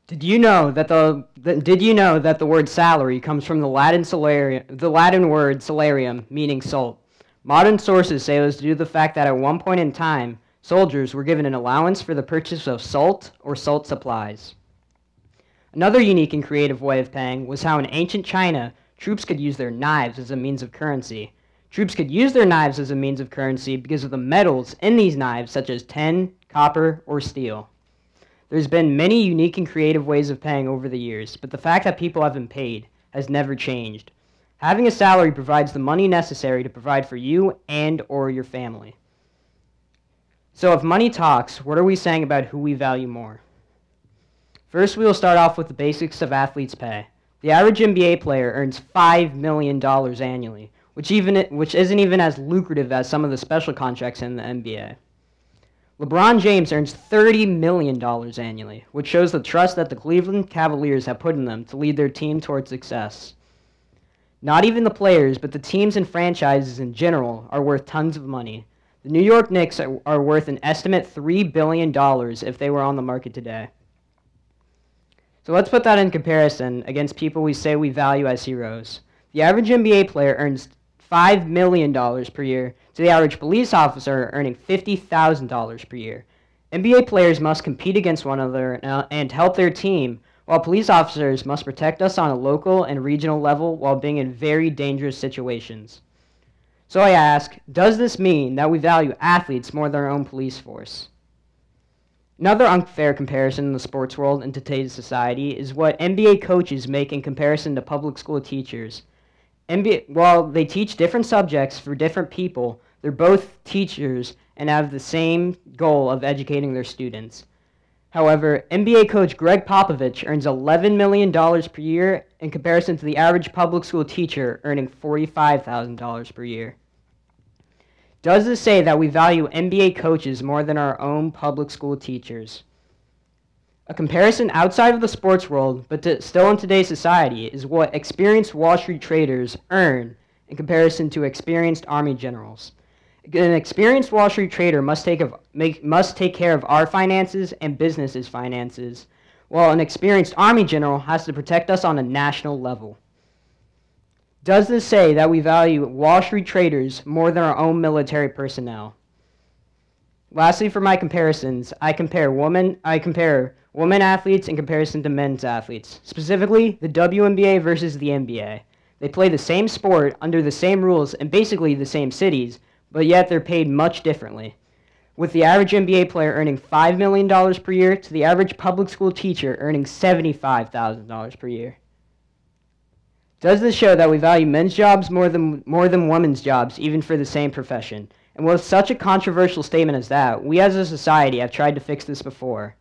Did you know that the word salary comes from the Latin word salarium, meaning salt? Modern sources say it was due to the fact that at one point in time, soldiers were given an allowance for the purchase of salt or salt supplies. Another unique and creative way of paying was how in ancient China, troops could use their knives as a means of currency. Troops could use their knives as a means of currency because of the metals in these knives, such as tin, copper, or steel. There's been many unique and creative ways of paying over the years, but the fact that people have been paid has never changed. Having a salary provides the money necessary to provide for you and or your family. So if money talks, what are we saying about who we value more? First, we will start off with the basics of athletes' pay. The average NBA player earns $5 million annually, which isn't even as lucrative as some of the special contracts in the NBA. LeBron James earns $30 million annually, which shows the trust that the Cleveland Cavaliers have put in them to lead their team towards success. Not even the players, but the teams and franchises in general are worth tons of money. The New York Knicks are worth an estimate $3 billion if they were on the market today. So let's put that in comparison against people we say we value as heroes. The average NBA player earns $5 million per year to the average police officer earning $50,000 per year. NBA players must compete against one another and help their team, while police officers must protect us on a local and regional level while being in very dangerous situations. So I ask, does this mean that we value athletes more than our own police force? Another unfair comparison in the sports world in today's society is what NBA coaches make in comparison to public school teachers. While they teach different subjects for different people, they're both teachers and have the same goal of educating their students. However, NBA coach Greg Popovich earns $11 million per year in comparison to the average public school teacher earning $45,000 per year. Does this say that we value NBA coaches more than our own public school teachers? A comparison outside of the sports world, but still in today's society, is what experienced Wall Street traders earn in comparison to experienced Army generals. An experienced Wall Street trader must take care of our finances and businesses' finances, while an experienced Army general has to protect us on a national level. Does this say that we value Wall Street traders more than our own military personnel? Lastly, for my comparisons, I compare women athletes in comparison to men's athletes, specifically the WNBA versus the NBA. They play the same sport under the same rules in basically the same cities, but yet they're paid much differently, with the average NBA player earning $5 million per year to the average public school teacher earning $75,000 per year. Does this show that we value men's jobs more than women's jobs, even for the same profession? And with such a controversial statement as that, we as a society have tried to fix this before.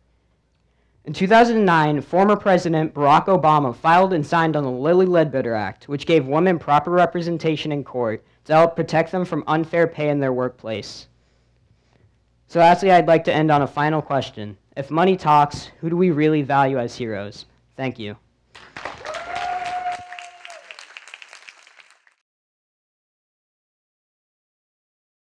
In 2009, former President Barack Obama filed and signed on the Lilly Ledbetter Act, which gave women proper representation in court to help protect them from unfair pay in their workplace. So lastly, I'd like to end on a final question. If money talks, who do we really value as heroes? Thank you.